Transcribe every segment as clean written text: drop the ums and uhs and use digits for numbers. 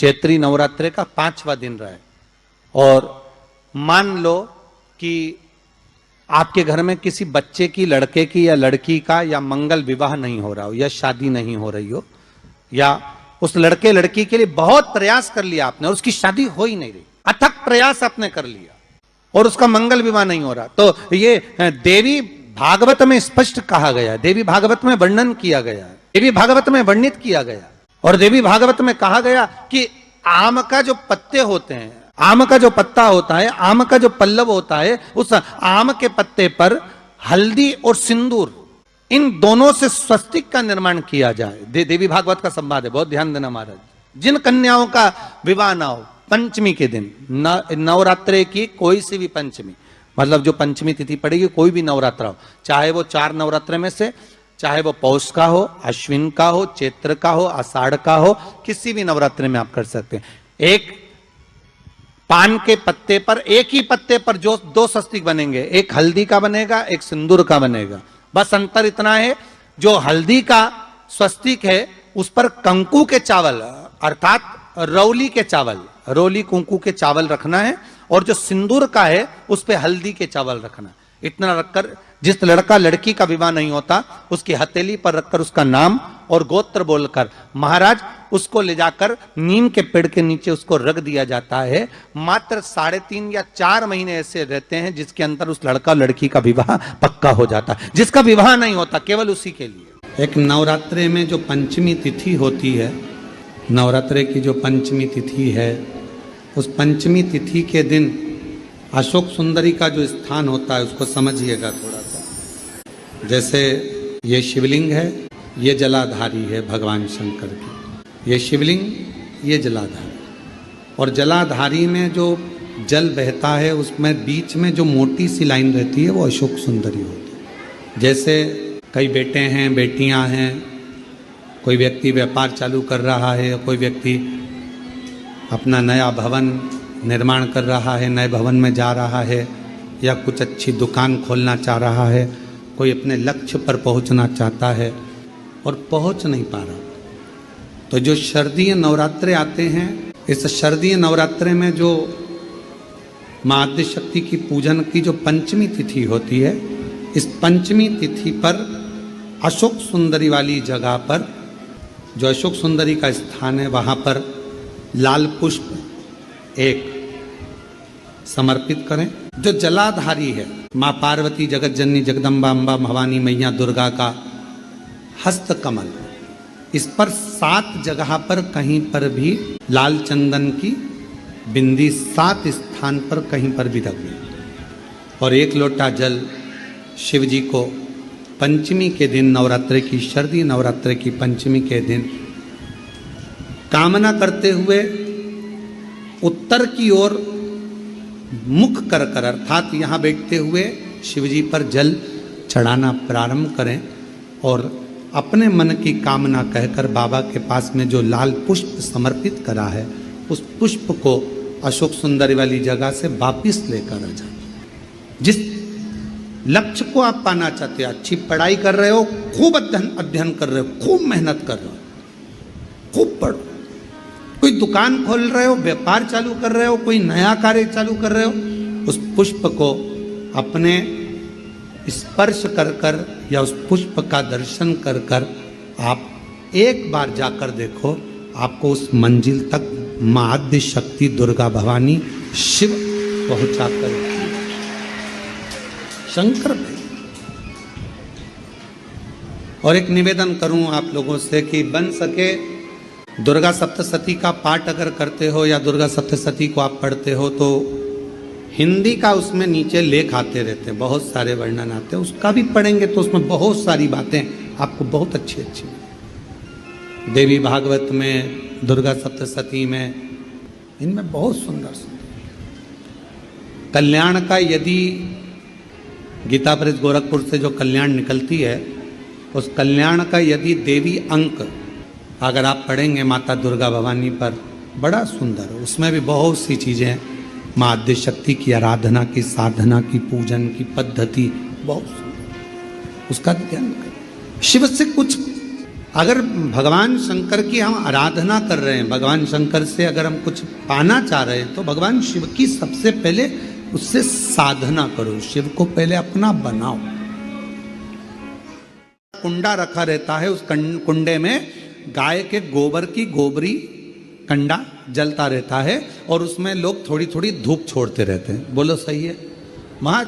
चैत्री नवरात्रे का 5वां दिन रहा है और मान लो कि आपके घर में किसी बच्चे की, लड़के की या लड़की का या मंगल विवाह नहीं हो रहा हो या शादी नहीं हो रही हो, या उस लड़के लड़की के लिए बहुत प्रयास कर लिया आपने और उसकी शादी हो ही नहीं रही, अथक प्रयास आपने कर लिया और उसका मंगल विवाह नहीं हो रहा, तो ये देवी भागवत में स्पष्ट कहा गया, देवी भागवत में वर्णन किया गया, देवी भागवत में वर्णित किया गया और देवी भागवत में कहा गया कि आम का जो पत्ते होते हैं, आम का जो पत्ता होता है, आम का जो पल्लव होता है, उस आम के पत्ते पर हल्दी और सिंदूर, इन दोनों से स्वस्तिक का निर्माण किया जाए। देवी भागवत का संवाद है, बहुत ध्यान देना महाराज। जिन कन्याओं का विवाह ना हो पंचमी के दिन, नवरात्रे की कोई सी भी पंचमी, मतलब जो पंचमी तिथि पड़ेगी, कोई भी नवरात्रा हो, चाहे वो 4 नवरात्रे में से, चाहे वो पौष का हो, अश्विन का हो, चैत्र का हो, आषाढ़ का हो, किसी भी नवरात्रे में आप कर सकते हैं। एक पान के पत्ते पर, एक ही पत्ते पर जो 2 स्वस्तिक बनेंगे, एक हल्दी का बनेगा, एक सिंदूर का बनेगा। बस अंतर इतना है, जो हल्दी का स्वस्तिक है उस पर कंकु के चावल अर्थात रौली के चावल, रौली कुंकू के चावल रखना है, और जो सिंदूर का है उस पे हल्दी के चावल रखना। इतना रखकर जिस लड़का लड़की का विवाह नहीं होता उसकी हथेली पर रखकर उसका नाम और गोत्र बोलकर महाराज उसको ले जाकर नीम के पेड़ के नीचे उसको रख दिया जाता है। मात्र 3.5 या 4 महीने ऐसे रहते हैं जिसके अंदर उस लड़का लड़की का विवाह पक्का हो जाता है। जिसका विवाह नहीं होता केवल उसी के लिए। एक नवरात्रे में जो पंचमी तिथि होती है, नवरात्रे की जो पंचमी तिथि है, उस पंचमी तिथि के दिन अशोक सुंदरी का जो स्थान होता है उसको समझिएगा थोड़ा सा। जैसे ये शिवलिंग है, ये जलाधारी है भगवान शंकर की, ये शिवलिंग, ये जलाधारी, और जलाधारी में जो जल बहता है उसमें बीच में जो मोटी सी लाइन रहती है वो अशोक सुंदरी होती है। जैसे कई बेटे हैं, बेटियां हैं, कोई व्यक्ति व्यापार चालू कर रहा है, कोई व्यक्ति अपना नया भवन निर्माण कर रहा है, नए भवन में जा रहा है, या कुछ अच्छी दुकान खोलना चाह रहा है, कोई अपने लक्ष्य पर पहुंचना चाहता है और पहुंच नहीं पा रहा, तो जो शारदीय नवरात्रे आते हैं, इस शारदीय नवरात्रे में जो मां आद्यशक्ति की पूजन की जो पंचमी तिथि होती है, इस पंचमी तिथि पर अशोक सुंदरी वाली जगह पर, जो अशोक सुंदरी का स्थान है, वहाँ पर लाल पुष्प एक समर्पित करें। जो जलाधारी है, माँ पार्वती, जगत जननी, जगदम्बा, अम्बा, भवानी मैया, दुर्गा का हस्त कमल, इस पर 7 जगह पर कहीं पर भी लाल चंदन की बिंदी 7 स्थान पर कहीं पर भी रख दें, और 1 लोटा जल शिव जी को पंचमी के दिन, नवरात्रे की, शारदीय नवरात्रे की पंचमी के दिन कामना करते हुए उत्तर की ओर मुख कर कर, अर्थात यहाँ बैठते हुए शिव जी पर जल चढ़ाना प्रारंभ करें और अपने मन की कामना कहकर बाबा के पास में जो लाल पुष्प समर्पित करा है उस पुष्प को अशोक सुंदरी वाली जगह से वापिस लेकर आ जाए। जिस लक्ष्य को आप पाना चाहते हो, अच्छी पढ़ाई कर रहे हो, खूब अध्ययन कर रहे हो, खूब मेहनत कर रहे हो, खूब पढ़ो, कोई दुकान खोल रहे हो, व्यापार चालू कर रहे हो, कोई नया कार्य चालू कर रहे हो, उस पुष्प को अपने स्पर्श कर कर या उस पुष्प का दर्शन कर कर आप एक बार जाकर देखो, आपको उस मंजिल तक मां आद्य शक्ति दुर्गा भवानी शिव पहुंचा कर शंकर भाई। और एक निवेदन करूं आप लोगों से कि बन सके दुर्गा सप्तशती का पाठ अगर करते हो या दुर्गा सप्तशती को आप पढ़ते हो तो हिंदी का उसमें नीचे लेख आते रहते हैं, बहुत सारे वर्णन आते हैं, उसका भी पढ़ेंगे तो उसमें बहुत सारी बातें आपको बहुत अच्छी अच्छी, देवी भागवत में, दुर्गा सप्तशती में, इनमें बहुत सुंदर सुंदर कल्याण का, यदि गीता प्रेस गोरखपुर से जो कल्याण निकलती है उस कल्याण का यदि देवी अंक अगर आप पढ़ेंगे माता दुर्गा भवानी पर, बड़ा सुंदर है, उसमें भी बहुत सी चीज़ें माँ आद्य शक्ति की आराधना की, साधना की, पूजन की पद्धति बहुत सुंदर, उसका ध्यान करें। शिव से कुछ अगर भगवान शंकर की हम आराधना कर रहे हैं, भगवान शंकर से अगर हम कुछ पाना चाह रहे हैं, तो भगवान शिव की सबसे पहले उससे साधना करो। शिव को पहले अपना बनाओ। कुंडा रखा रहता है, उस कुंडे में गाय के गोबर की गोबरी कंडा जलता रहता है और उसमें लोग थोड़ी थोड़ी धूप छोड़ते रहते हैं। बोलो सही है? वहां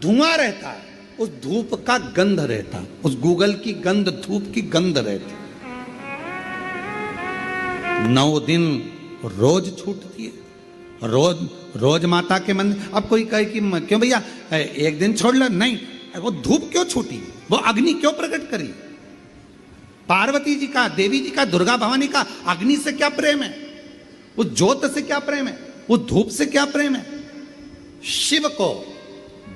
धुआं रहता है, उस धूप का गंध रहता, उस गूगल की गंध, धूप की गंध रहती। 9 दिन रोज छूटती है, रोज माता के मंदिर। अब कोई कहे कि क्यों भैया एक दिन छोड़ लो, नहीं, वो धूप क्यों छूटी, वो अग्नि क्यों प्रकट करी? पार्वती जी का, देवी जी का, दुर्गा भवानी का अग्नि से क्या प्रेम है? उस ज्योत से क्या प्रेम है? उस धूप से क्या प्रेम है? शिव को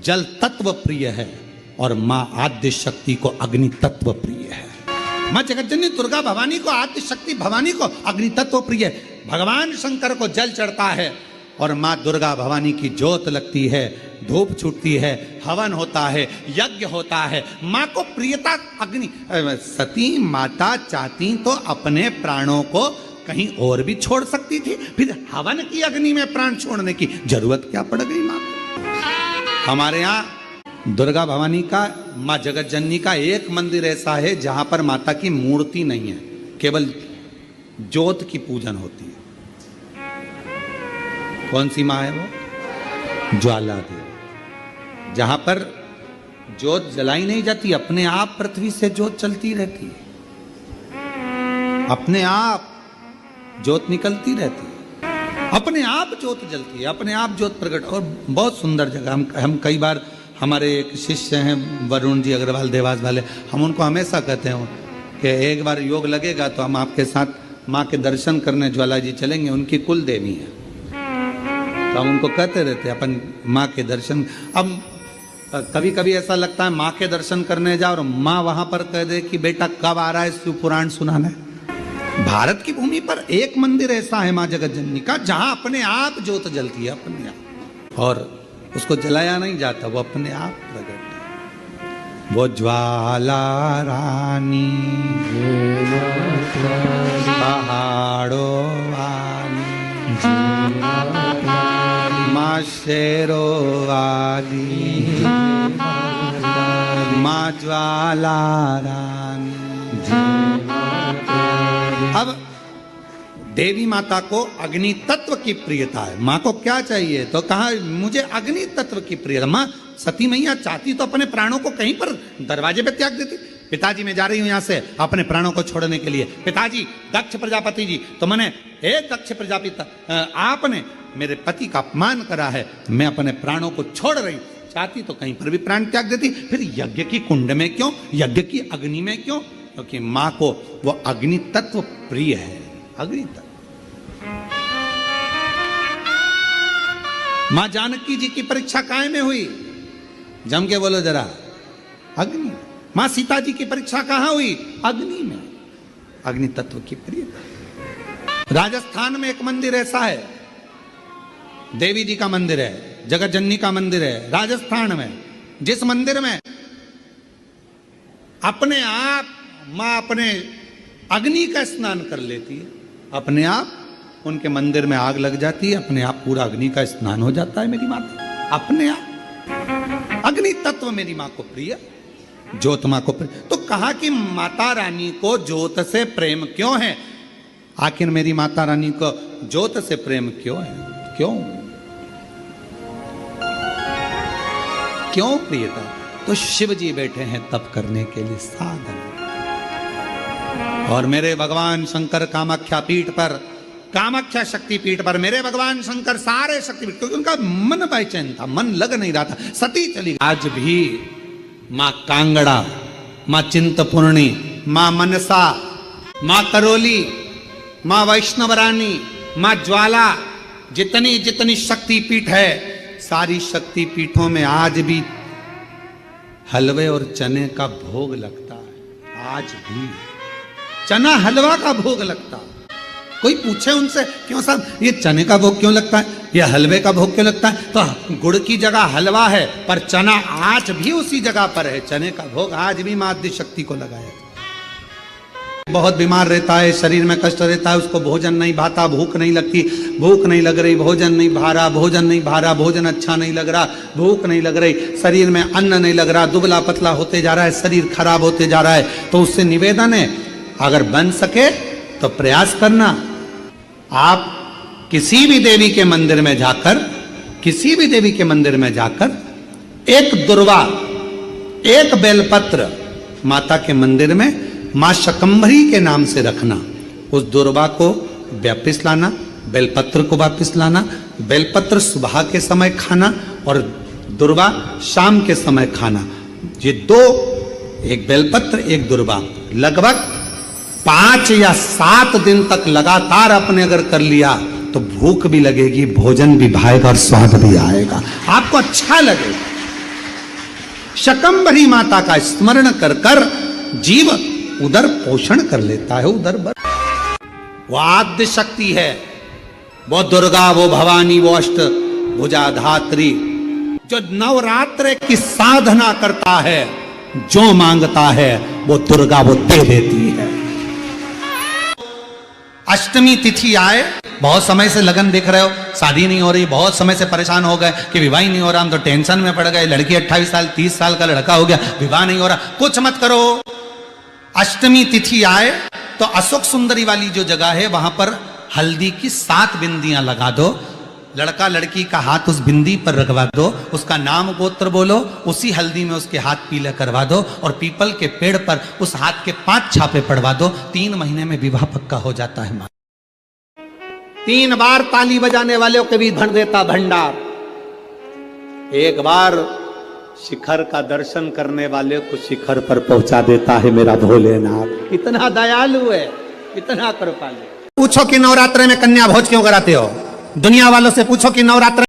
जल तत्व प्रिय है और मां आद्य शक्ति को अग्नि तत्व प्रिय है। मां जगतजननी दुर्गा भवानी को, आद्य शक्ति भवानी को अग्नि तत्व प्रिय है। भगवान शंकर को जल चढ़ता है और मां दुर्गा भवानी की ज्योत लगती है, धूप छूटती है, हवन होता है, यज्ञ होता है। मां को प्रियता अग्नि। सती माता चाहती तो अपने प्राणों को कहीं और भी छोड़ सकती थी, फिर हवन की अग्नि में प्राण छोड़ने की जरूरत क्या पड़ गई मां को? हमारे यहाँ दुर्गा भवानी का, मां जगत जननी का एक मंदिर ऐसा है जहां पर माता की मूर्ति नहीं है, केवल ज्योत की पूजन होती है। कौन सी मां है वो? ज्वाला देवी। जहां पर ज्योत जलाई नहीं जाती, अपने आप पृथ्वी से ज्योत चलती रहती है, अपने आप ज्योत निकलती रहती है, अपने आप ज्योत जलती है, अपने आप ज्योत प्रकट। और बहुत सुंदर जगह। हम कई बार, हमारे एक शिष्य हैं वरुण जी अग्रवाल देवास वाले, हम उनको हमेशा कहते हैं कि एक बार योग लगेगा तो हम आपके साथ माँ के दर्शन करने ज्वाला जी चलेंगे, उनकी कुल देवी है। तो हम उनको कहते रहते हैं अपन माँ के दर्शन। अब कभी कभी ऐसा लगता है माँ के दर्शन करने जाओ और माँ वहां पर कह दे कि बेटा कब आ रहा है शिव पुराण सुनाने। भारत की भूमि पर एक मंदिर ऐसा है माँ जगत जननी का जहां अपने आप ज्योत जलती है, अपने आप, और उसको जलाया नहीं जाता, वो अपने आप प्रकट है। वो ज्वाला रानी पहाड़ों वाली, माँ शेरो वाली, माँ ज्वाला रानी। अब देवी माता को अग्नि तत्व की प्रियता है। माँ को क्या चाहिए? तो कहा मुझे अग्नि तत्व की प्रियता। माँ सती मैया चाहती तो अपने प्राणों को कहीं पर दरवाजे पे त्याग देती। पिताजी मैं जा रही हूं यहां से अपने प्राणों को छोड़ने के लिए। पिताजी, दक्ष प्रजापति जी, तो मैंने, हे दक्ष प्रजापति, आपने मेरे पति का अपमान करा है, मैं अपने प्राणों को छोड़ रही। चाहती तो कहीं पर भी प्राण त्याग देती। फिर यज्ञ की कुंड में क्यों, यज्ञ की अग्नि में क्यों? क्योंकि माँ को वो अग्नि तत्व प्रिय है। अग्नि तत्व। माँ जानकी जी की परीक्षा काय में हुई? जम के बोलो जरा। अग्नि। माँ सीता जी की परीक्षा कहां हुई? अग्नि में। अग्नि तत्व की प्रियता। राजस्थान में एक मंदिर ऐसा है, देवी जी का मंदिर है, जगत जननी का मंदिर है राजस्थान में, जिस मंदिर में अपने आप मां अपने अग्नि का स्नान कर लेती है, अपने आप उनके मंदिर में आग लग जाती है, अपने आप पूरा अग्नि का स्नान हो जाता है मेरी माता, अपने आप। अग्नि तत्व मेरी मां को प्रिय, ज्योत मां को प्रिय। तो कहा कि माता रानी को ज्योत से प्रेम क्यों है? आखिर मेरी माता रानी को ज्योत से प्रेम क्यों है? क्यों क्यों प्रियता? तो शिव जी बैठे हैं तप करने के लिए, साधन। और मेरे भगवान शंकर कामाख्या पीठ पर, कामाख्या शक्ति पीठ पर मेरे भगवान शंकर सारे शक्तिपीठ, क्योंकि उनका मन बेचैन था, मन लग नहीं रहा था, सती चली। आज भी माँ कांगड़ा, माँ चिंतपूर्णी, माँ मनसा, माँ करोली, माँ वैष्णव रानी, माँ ज्वाला, जितनी जितनी शक्तिपीठ है, सारी शक्तिपीठों में आज भी हलवे और चने का भोग लगता है। आज भी चना हलवा का भोग लगता है। कोई पूछे उनसे, क्यों साहब ये चने का भोग क्यों लगता है, ये हलवे का भोग क्यों लगता है? तो गुड़ की जगह हलवा है, पर चना आज भी उसी जगह पर है। चने का भोग आज भी माँ आदि शक्ति को लगाया। बहुत बीमार रहता है, शरीर में कष्ट रहता है, उसको भोजन नहीं भाता, भूख नहीं लगती, भूख नहीं लग रही, भोजन नहीं भा रहा, भोजन नहीं भा रहा, भोजन अच्छा नहीं लग रहा, भूख नहीं लग रही, शरीर में अन्न नहीं लग रहा, दुबला पतला होते जा रहा है, शरीर खराब होते जा रहा है, तो उससे निवेदन है, अगर बन सके तो प्रयास करना। आप किसी भी देवी के मंदिर में जाकर, किसी भी देवी के मंदिर में जाकर एक दुर्वा, एक बेलपत्र माता के मंदिर में मां शकंभरी के नाम से रखना। उस दुर्वा को वापिस लाना, बेलपत्र को वापिस लाना। बेलपत्र सुबह के समय खाना और दुर्वा शाम के समय खाना। ये दो, एक बेलपत्र एक दुर्वा, लगभग 5 या 7 दिन तक लगातार आपने अगर कर लिया तो भूख भी लगेगी, भोजन भी भाएगा और स्वाद भी आएगा, आपको अच्छा लगेगा। शकंभरी माता का स्मरण कर कर जीव उधर पोषण कर लेता है, उधर वो आद्य शक्ति है, वो दुर्गा, वो भवानी, वो अष्ट भुजा धात्री, जो नवरात्र की साधना करता है, जो मांगता है वो दुर्गा वो दे देती है। अष्टमी तिथि आए, बहुत समय से लगन देख रहे हो, शादी नहीं हो रही, बहुत समय से परेशान हो गए कि विवाह ही नहीं हो रहा, हम तो टेंशन में पड़ गए, लड़की 28 साल 30 साल का लड़का हो गया, विवाह नहीं हो रहा, कुछ मत करो। अष्टमी तिथि आए तो अशोक सुंदरी वाली जो जगह है वहां पर हल्दी की 7 बिंदियां लगा दो, लड़का लड़की का हाथ उस बिंदी पर रखवा दो, उसका नाम गोत्र बोलो, उसी हल्दी में उसके हाथ पीले करवा दो और पीपल के पेड़ पर उस हाथ के 5 छापे पड़वा दो। 3 महीने में विवाह पक्का हो जाता है। 3 बार ताली बजाने वालों के भी भर देता भंडार, एक बार शिखर का दर्शन करने वाले को शिखर पर पहुंचा देता है मेरा भोलेनाथ। इतना दयालु है, इतना कृपालु। पूछो कि नवरात्र में कन्या भोज क्यों कराते हो? दुनिया वालों से पूछो कि नवरात्र